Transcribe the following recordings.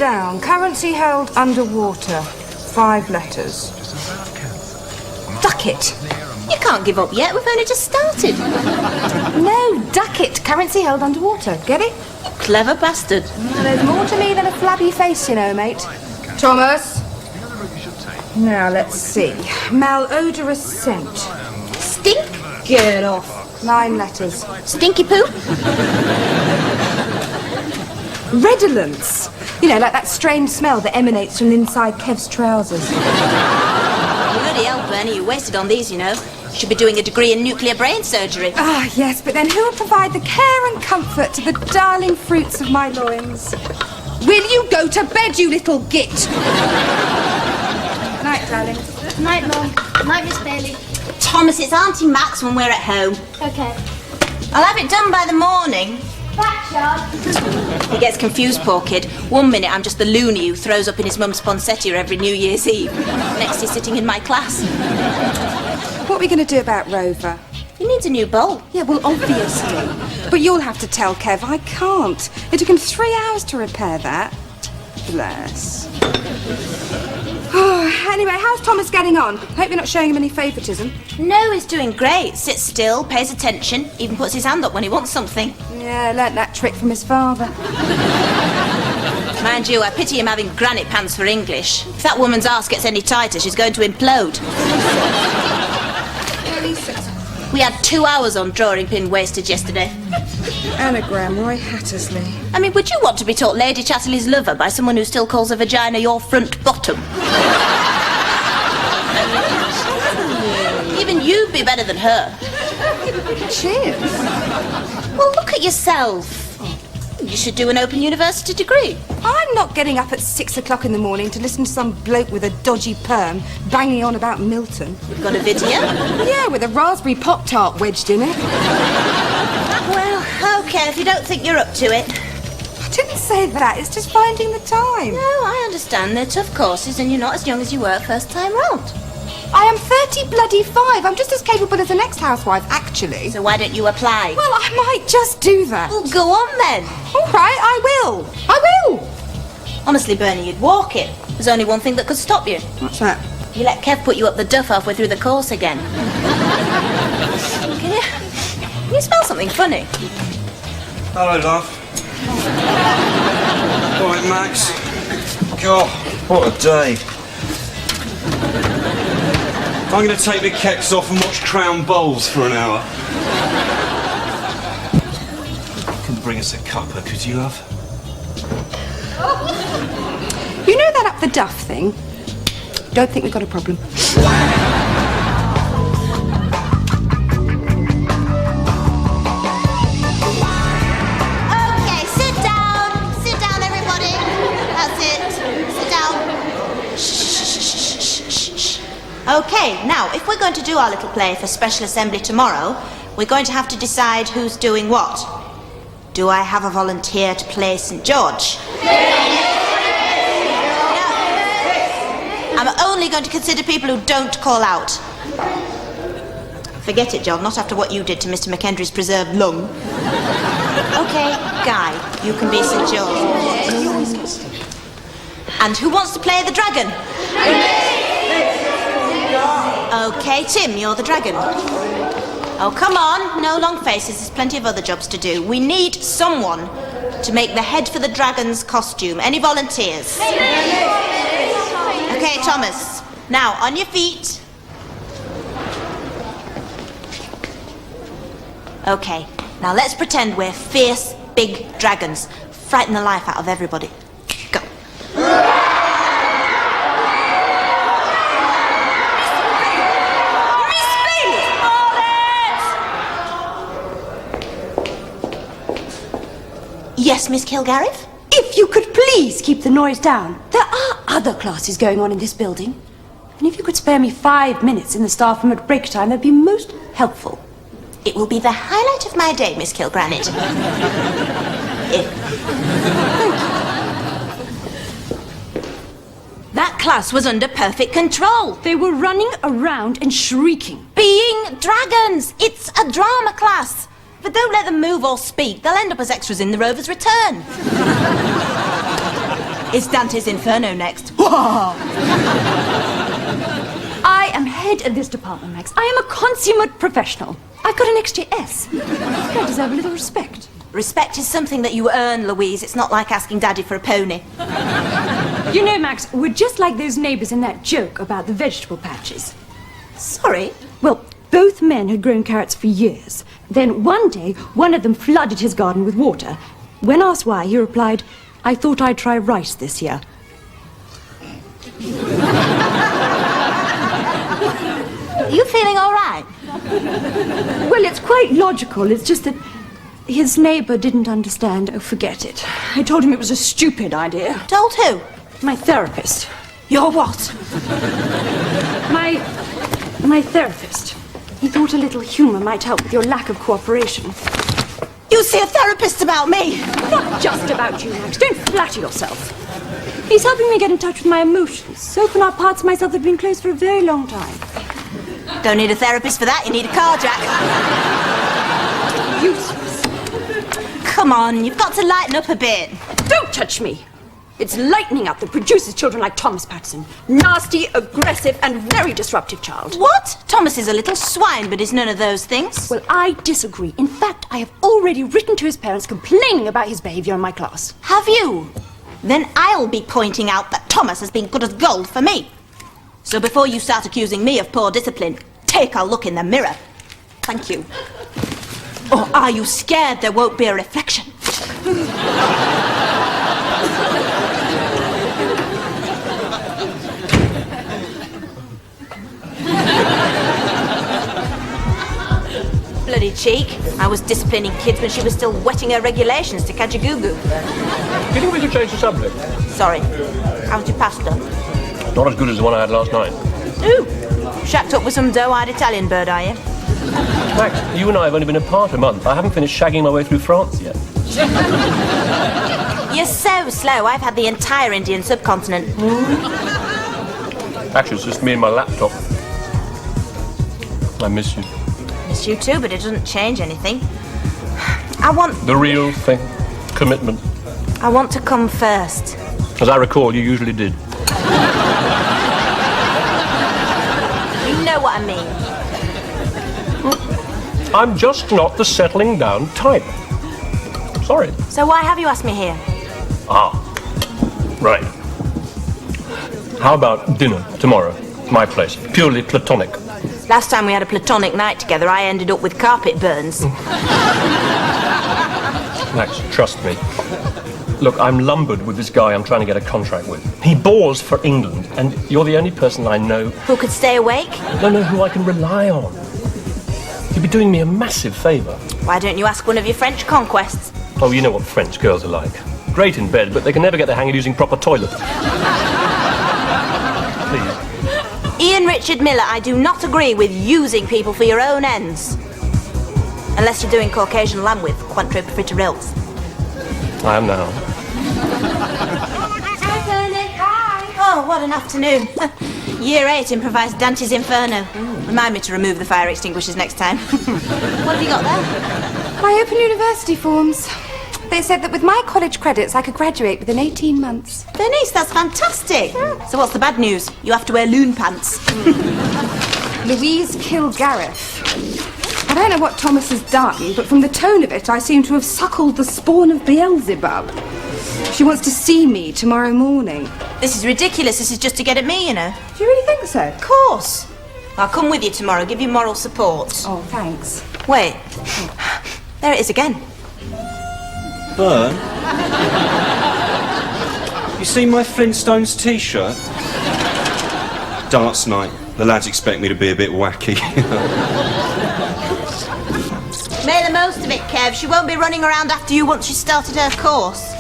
down. Currency held underwater. 5 letters. Duck it. You can't give up yet. We've only just started. No, duck it. Currency held underwater. Get it? Clever bastard. There's more to me than a flabby face, you know, mate. Thomas. Now, let's see. Malodorous scent. Stink? Get off. 9 letters. Stinky poo? Redolence. You know, like that strange smell that emanates from inside Kev's trousers. Bloody hell, Bernie, you wasted on these, you know. Should be doing a degree in nuclear brain surgery. Ah, yes, but then who will provide the care and comfort to the darling fruits of my loins? Will you go to bed, you little git? Night, darling. Night, Mum. Night, Miss Bailey. Thomas, it's Auntie Max when we're at home. Okay. I'll have it done by the morning. Back, Charles. He gets confused, poor kid. One minute I'm just the loony who throws up in his mum's poinsettia every New Year's Eve. Next he's sitting in my class. What are we going to do about Rover? He needs a new bowl. Yeah, well, obviously. But you'll have to tell Kev I can't. It took him 3 hours to repair that. Bless. Anyway, how's Thomas getting on? Hope you're not showing him any favouritism. No, he's doing great. Sits still, pays attention, even puts his hand up when he wants something. Yeah, learnt that trick from his father. Mind you, I pity him having granite pants for English. If that woman's arse gets any tighter, she's going to implode. We had 2 hours on drawing pin wasted yesterday. Anagram, Roy Hattersley. I mean, would you want to be taught Lady Chatterley's lover by someone who still calls a vagina your front bottom? Even you'd be better than her. Cheers. Well, look at yourself. You should do an Open University degree. I'm not getting up at 6 o'clock in the morning to listen to some bloke with a dodgy perm banging on about Milton. You've got a video? Yeah, with a raspberry Pop-Tart wedged in it. Well, okay, if you don't think you're up to it. I didn't say that, it's just finding the time. No, I understand. They're tough courses and you're not as young as you were first time round. I am 35. I'm just as capable as the next housewife, actually. So why don't you apply? Well, I might just do that. Well, go on then. All right, I will. Honestly, Bernie, you'd walk it. There's only one thing that could stop you. What's that? You let Kev put you up the duff halfway through the course again. Can you smell something funny? Hello, love. All right, Max. God, what a day. I'm going to take the keks off and watch Crown Bowls for an hour. You can bring us a cuppa, could you, love? You know that up the duff thing? Don't think we've got a problem. Okay, sit down. Sit down, everybody. That's it. Sit down. Shh. Okay, now, if we're going to do our little play for Special Assembly tomorrow, we're going to have to decide who's doing what. Do I have a volunteer to play St. George? I'm only going to consider people who don't call out. Forget it, John, not after what you did to Mr. McKendry's preserved lung. Okay, Guy, you can be St. George. And who wants to play the dragon? Okay, Tim, you're the dragon. Oh, come on, no long faces, there's plenty of other jobs to do. We need someone to make the head for the dragon's costume. Any volunteers? Okay, Thomas. Now, on your feet. Okay, now let's pretend we're fierce, big dragons. Frighten the life out of everybody. Go. Yes, Miss Kilgarriff? If you could please keep the noise down. There are other classes going on in this building. And if you could spare me 5 minutes in the staff room at break time, that'd be most helpful. It will be the highlight of my day, Miss Kilgranit. That class was under perfect control. They were running around and shrieking. Being dragons! It's a drama class. But don't let them move or speak. They'll end up as extras in the Rover's Return. It's Dante's Inferno next. I am head of this department, Max. I am a consummate professional. I've got an extra S. I deserve a little respect. Respect is something that you earn, Louise. It's not like asking Daddy for a pony. You know, Max, we're just like those neighbours in that joke about the vegetable patches. Sorry? Well, both men had grown carrots for years. Then one day, one of them flooded his garden with water. When asked why, he replied, "I thought I'd try rice this year." Are you feeling all right? Well, it's quite logical. It's just that his neighbour didn't understand. Oh, forget it. I told him it was a stupid idea. Told who? My therapist. Your what? My therapist. He thought a little humour might help with your lack of cooperation. You see a therapist about me? Not just about you, Max. Don't flatter yourself. He's helping me get in touch with my emotions, open up parts of myself that have been closed for a very long time. Don't need a therapist for that. You need a car jack. Useless. Come on, you've got to lighten up a bit. Don't touch me. It's lightening up that produces children like Thomas Patterson. Nasty, aggressive, and very disruptive child. What? Thomas is a little swine, but is none of those things. Well, I disagree. In fact, I have already written to his parents complaining about his behaviour in my class. Have you? Then I'll be pointing out that Thomas has been good as gold for me. So before you start accusing me of poor discipline, take a look in the mirror. Thank you. Or are you scared there won't be a reflection? Bloody cheek. I was disciplining kids when she was still wetting her regulations to catch a goo-goo. Do you think we could change the subject? Sorry. How's your pasta? Not as good as the one I had last night. Ooh. Shacked up with some doe-eyed Italian bird, are you? Max, you and I have only been apart a month. I haven't finished shagging my way through France yet. You're so slow. I've had the entire Indian subcontinent. Actually, it's just me and my laptop. I miss you. Miss you too, but it doesn't change anything. I want... The real thing. Commitment. I want to come first. As I recall, you usually did. You know what I mean. I'm just not the settling down type. Sorry. So why have you asked me here? Ah, right. How about dinner tomorrow? My place. Purely platonic. Last time we had a platonic night together, I ended up with carpet burns. Max, trust me. Look, I'm lumbered with this guy I'm trying to get a contract with. He bores for England, and you're the only person I know... Who could stay awake? No, who I can rely on. You'd be doing me a massive favour. Why don't you ask one of your French conquests? Oh, you know what French girls are like. Great in bed, but they can never get the hang of using proper toilets. Please. Ian Richard Miller, I do not agree with using people for your own ends. Unless you're doing Caucasian lamb with Cointreau frites. I am now. Hi, Bernie. Hi. Oh, what an afternoon. Year 8 improvised Dante's Inferno. Remind me to remove the fire extinguishers next time. What have you got there? My Open University forms. They said that with my college credits, I could graduate within 18 months. Bernice, that's fantastic. So what's the bad news? You have to wear loon pants. Louise Kilgareth. I don't know what Thomas has done, but from the tone of it, I seem to have suckled the spawn of Beelzebub. She wants to see me tomorrow morning. This is ridiculous. This is just to get at me, you know. Do you really think so? Of course. I'll come with you tomorrow, give you moral support. Oh, thanks. Wait. There it is again. Bern? You seen my Flintstones t-shirt? Darts night. The lads expect me to be a bit wacky. Make the most of it, Kev. She won't be running around after you once she's started her course.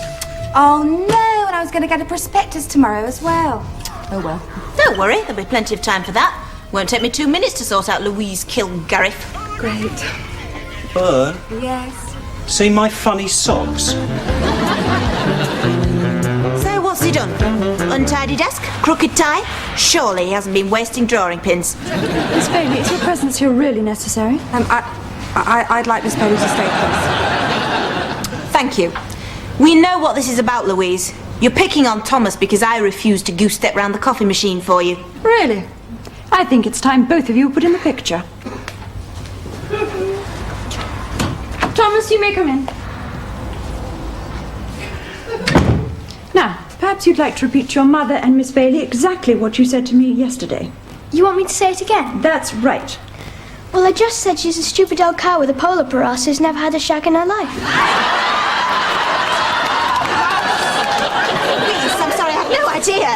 Oh, no, and I was going to get a prospectus tomorrow as well. Oh, well. Don't worry, there'll be plenty of time for that. Won't take me 2 minutes to sort out Louise Kilgareth. Great. Bern? Yes? See my funny socks? So what's he done? Untidy desk? Crooked tie? Surely he hasn't been wasting drawing pins. Miss Bailey, is your presence here really necessary? I'd like Miss Bailey to stay close. Thank you. We know what this is about, Louise. You're picking on Thomas because I refused to goose-step round the coffee machine for you. Really? I think it's time both of you were put in the picture. Thomas, you may come in. Now, perhaps you'd like to repeat to your mother and Miss Bailey exactly what you said to me yesterday. You want me to say it again? That's right. Well, I just said she's a stupid old cow with a polar bear ass who's never had a shag in her life. Please, I'm sorry, I have no idea.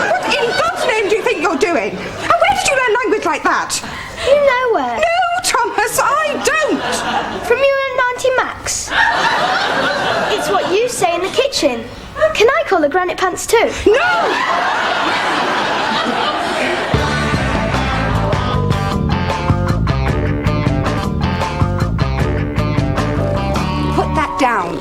What in God's name do you think you're doing? And where did you learn language like that? You know where? No, Thomas, I don't. From you and Auntie Max. It's what you say in the kitchen. Can I call her granite pants too? No! Put that down.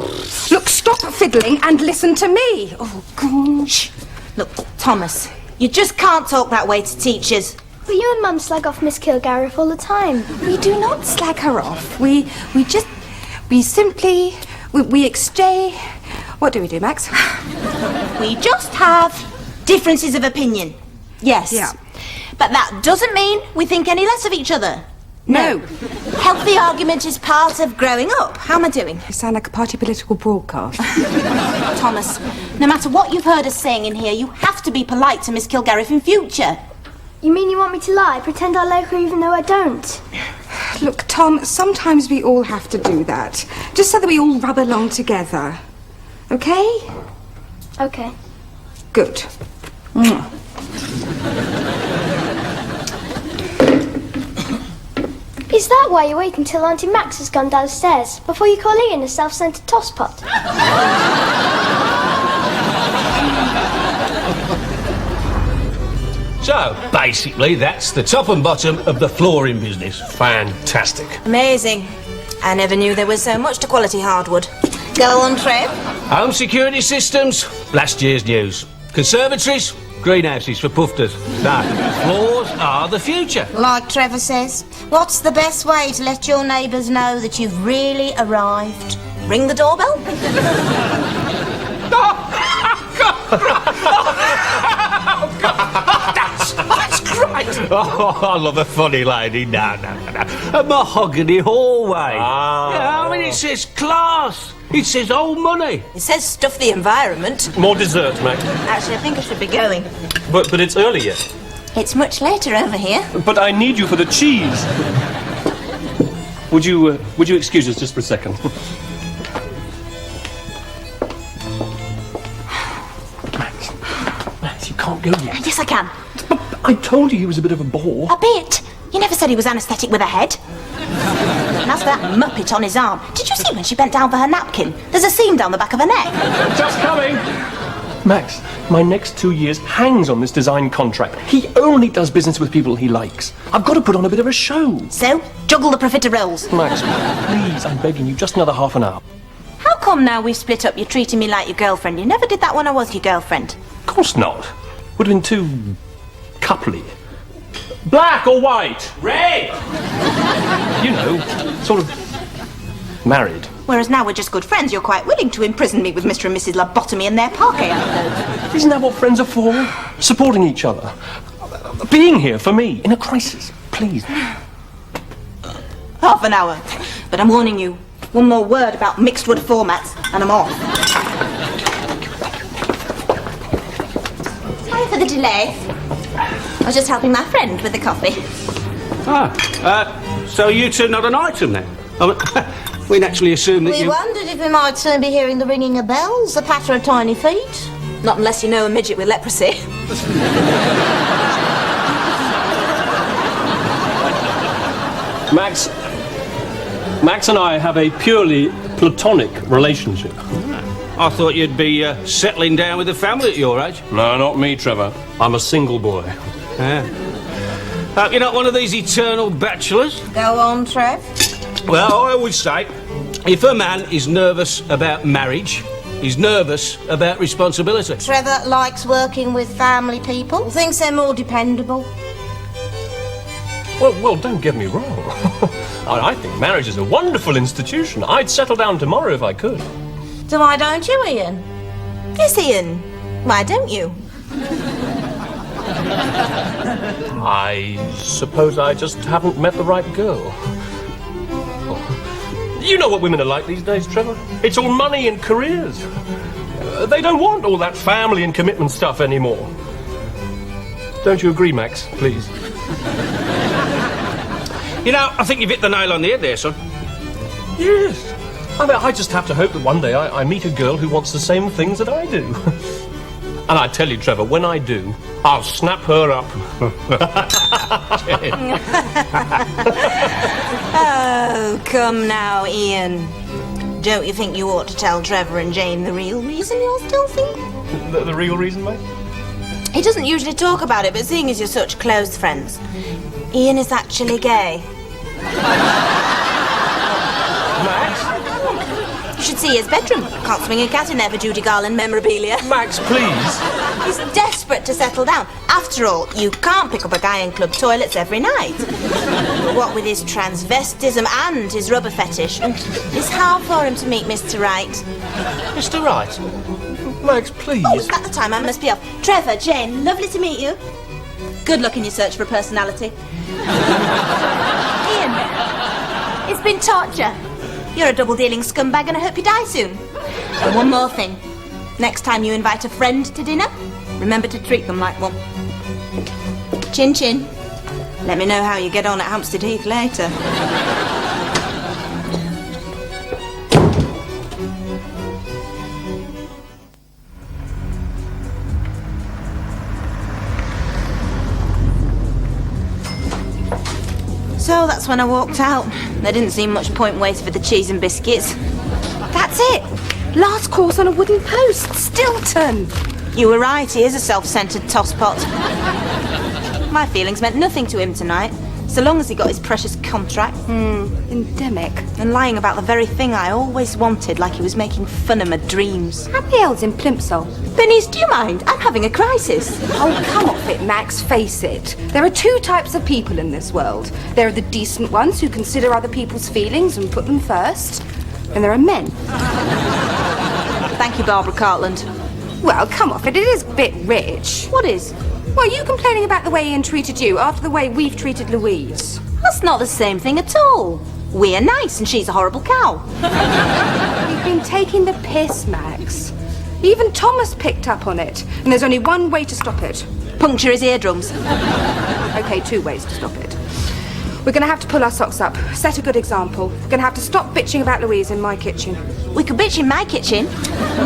Look, stop fiddling and listen to me. Oh, gosh. Look, Thomas, you just can't talk that way to teachers. But you and Mum slag off Miss Kilgarriff all the time. We do not slag her off. We simply exchange. What do we do, Max? We just have differences of opinion. Yes. Yeah. But that doesn't mean we think any less of each other. No. Healthy argument is part of growing up. How am I doing? You sound like a party political broadcast. Thomas, no matter what you've heard us saying in here, you have to be polite to Miss Kilgarriff in future. You mean you want me to lie, pretend I like her even though I don't? Look, Tom, sometimes we all have to do that. Just so that we all rub along together. Okay? Okay. Good. Is that why you wait until Auntie Max has gone downstairs before you call Ian a self-centered tosspot? So, basically, that's the top and bottom of the flooring business. Fantastic. Amazing. I never knew there was so much to quality hardwood. Go on, Trev. Home security systems, last year's news. Conservatories, greenhouses for pufters. No, floors are the future. Like Trevor says, what's the best way to let your neighbours know that you've really arrived? Ring the doorbell? That's great. Oh, I love a funny lady. No. A mahogany hallway. Yeah, I mean, it says class. It says old money. It says stuff the environment. More dessert, Mac. Actually, I think I should be going. But it's early yet. It's much later over here. But I need you for the cheese. Would you excuse us just for a second? Max, you can't go yet. Yes, I can. I told you he was a bit of a bore. A bit. You never said he was anaesthetic with a head. And as for that muppet on his arm, did you see when she bent down for her napkin? There's a seam down the back of her neck. Just coming. Max, my next 2 years hangs on this design contract. He only does business with people he likes. I've got to put on a bit of a show. So, juggle the profiteroles. Max, please, I'm begging you, just another half an hour. How come now we've split up, you're treating me like your girlfriend? You never did that when I was your girlfriend. Of course not. Would have been too coupley. Black or white? Red. You know, sort of married. Whereas now we're just good friends, you're quite willing to imprison me with Mr. and Mrs. Lobotomy and their parquet anecdotes. Isn't that what friends are for? Supporting each other. Being here for me in a crisis. Please. Half an hour. But I'm warning you, one more word about mixed wood formats and I'm off. Sorry for the delay. I was just helping my friend with the coffee. So you two not an item then? We naturally assume that We you... wondered if we might soon be hearing the ringing of bells, the patter of tiny feet. Not unless you know a midget with leprosy. Max and I have a purely platonic relationship. I thought you'd be settling down with a family at your age. No, not me, Trevor. I'm a single boy. You're not one of these eternal bachelors? Go on, Trev. Well, I always say, if a man is nervous about marriage, he's nervous about responsibility. Trevor likes working with family people, thinks they're more dependable. Well, don't get me wrong. I think marriage is a wonderful institution. I'd settle down tomorrow if I could. So why don't you, Ian? Yes, Ian. Why don't you? I suppose I just haven't met the right girl. Oh. You know what women are like these days, Trevor. It's all money and careers. They don't want all that family and commitment stuff anymore. Don't you agree, Max, please? You know, I think you've hit the nail on the head there, son. Yes. I mean, I just have to hope that one day I meet a girl who wants the same things that I do. And I tell you, Trevor, when I do, I'll snap her up. Oh, come now, Ian. Don't you think you ought to tell Trevor and Jane the real reason you're still single? The real reason, mate? He doesn't usually talk about it, but seeing as you're such close friends, Ian is actually gay. Max? You should see his bedroom. Can't swing a cat in there for Judy Garland memorabilia. Max, please. He's desperate to settle down. After all, you can't pick up a guy in club toilets every night. But what with his transvestism and his rubber fetish, it's hard for him to meet Mr. Right. Mr. Right? Max, please. Oh, at the time I must be off. Trevor, Jane, lovely to meet you. Good luck in your search for a personality. Ian, it's been torture. You're a double-dealing scumbag and I hope you die soon. And one more thing. Next time you invite a friend to dinner, remember to treat them like one. Chin chin. Let me know how you get on at Hampstead Heath later. So that's when I walked out. There didn't seem much point waiting for the cheese and biscuits. That's it. Last course on a wooden post. Stilton. You were right, he is a self-centred tosspot. My feelings meant nothing to him tonight, so long as he got his precious contract. Endemic. And lying about the very thing I always wanted, like he was making fun of my dreams. How many L's in Plimsoll? Bernice, do you mind? I'm having a crisis. Oh, come off it, Max. Face it. There are two types of people in this world. There are the decent ones who consider other people's feelings and put them first. And there are men. Thank you, Barbara Cartland. Well, come off it. It is a bit rich. What is? Well, you complaining about the way Ian treated you after the way we've treated Louise. That's not the same thing at all. We're nice and she's a horrible cow. You've been taking the piss, Max. Even Thomas picked up on it. And there's only one way to stop it. Puncture his eardrums. Okay, two ways to stop it. We're going to have to pull our socks up. Set a good example. We're going to have to stop bitching about Louise in my kitchen. We could bitch in my kitchen.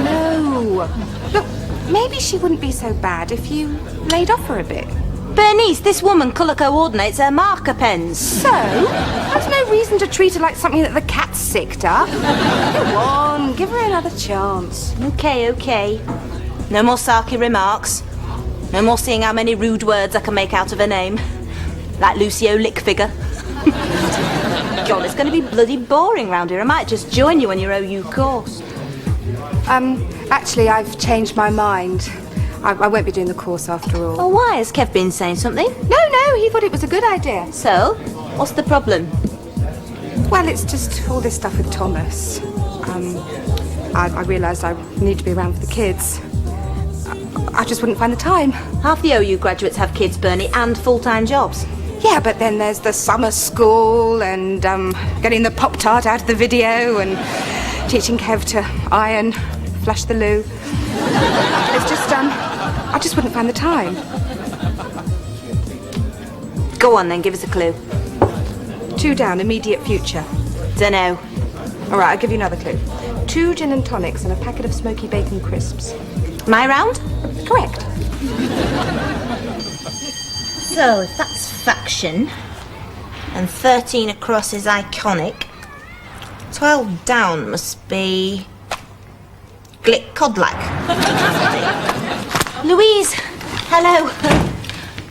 No. Look, maybe she wouldn't be so bad if you laid off her a bit. Bernice, this woman colour coordinates her marker pens. So, that's no reason to treat her like something that the cat sicked up. Go on, give her another chance. Okay. No more sarky remarks. No more seeing how many rude words I can make out of her name. Like Lucio Lickfigure. God, it's going to be bloody boring round here. I might just join you on your OU course. Actually, I've changed my mind. I won't be doing the course after all. Oh, why? Has Kev been saying something? No, he thought it was a good idea. So, what's the problem? Well, it's just all this stuff with Thomas. I realised I need to be around for the kids. I just wouldn't find the time. Half the OU graduates have kids, Bernie, and full-time jobs. Yeah, but then there's the summer school and getting the Pop-Tart out of the video and teaching Kev to iron, flush the loo. It's just, I just wouldn't find the time. Go on then, give us a clue. 2 down, immediate future. Dunno. All right, I'll give you another clue. 2 gin and tonics and a packet of smoky bacon crisps. My round? Correct. So, if that's faction, and 13 across is iconic, 12 down must be Glick Codlack. Louise, hello.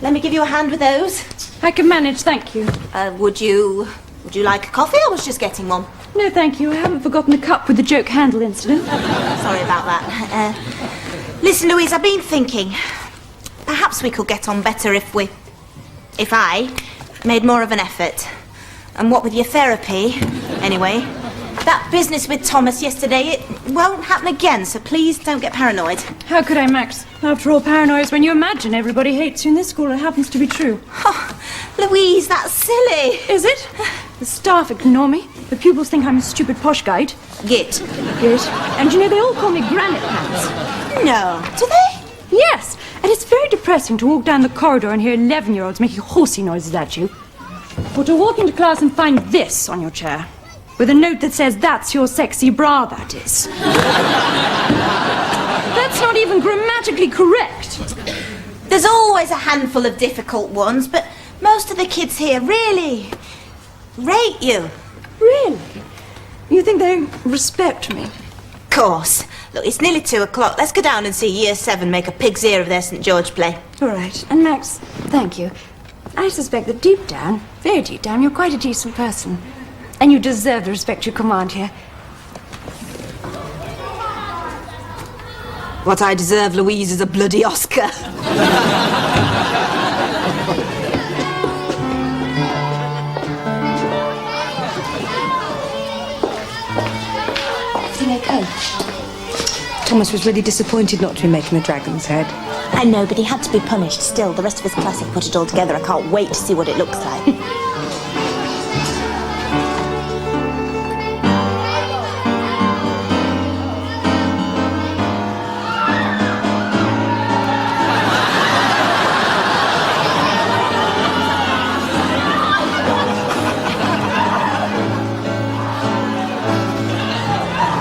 Let me give you a hand with those. I can manage, thank you. Would you like a coffee? I was just getting one. No, thank you. I haven't forgotten the cup with the joke handle incident. Sorry about that. Listen, Louise, I've been thinking. Perhaps we could get on better if I made more of an effort. And what with your therapy? Anyway, that business with Thomas yesterday, it won't happen again, so please don't get paranoid. How could I, Max? After all, paranoia is when you imagine everybody hates you in this school. It happens to be true. Oh, Louise, that's silly. Is it? The staff ignore me. The pupils think I'm a stupid posh guide. Git. Good. And you know, they all call me Granite Pants. No. Do they? Yes. And it's very depressing to walk down the corridor and hear 11-year-olds making horsey noises at you. Or to walk into class and find this on your chair. With a note that says, "That's your sexy bra, that is." That's not even grammatically correct. There's always a handful of difficult ones, but most of the kids here really rate you. Really? You think they respect me? Of course. Look, it's nearly 2 o'clock. Let's go down and see Year 7 make a pig's ear of their St. George play. All right. And Max, thank you. I suspect that deep down, very deep down, you're quite a decent person. And you deserve the respect you command here. What I deserve, Louise, is a bloody Oscar. Everything okay? Thomas was really disappointed not to be making the dragon's head. I know, but he had to be punished. Still, the rest of his class have put it all together. I can't wait to see what it looks like.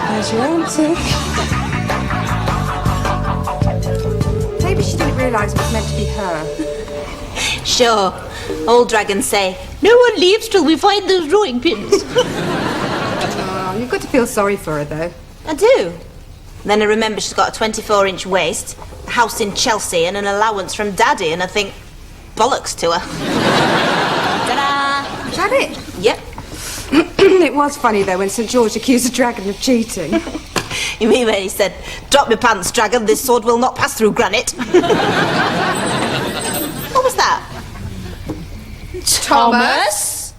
There's your answer. Maybe she didn't realise it was meant to be her. Sure. Old dragons say, "No one leaves till we find those drawing pins." Oh, you've got to feel sorry for her, though. I do. Then I remember she's got a 24-inch waist, a house in Chelsea, and an allowance from Daddy, and I think, bollocks to her. Ta-da! Is that it? Yep. It was funny, though, when St. George accused the dragon of cheating. You mean when he said, "Drop your pants, dragon, this sword will not pass through granite"? What was that? Thomas?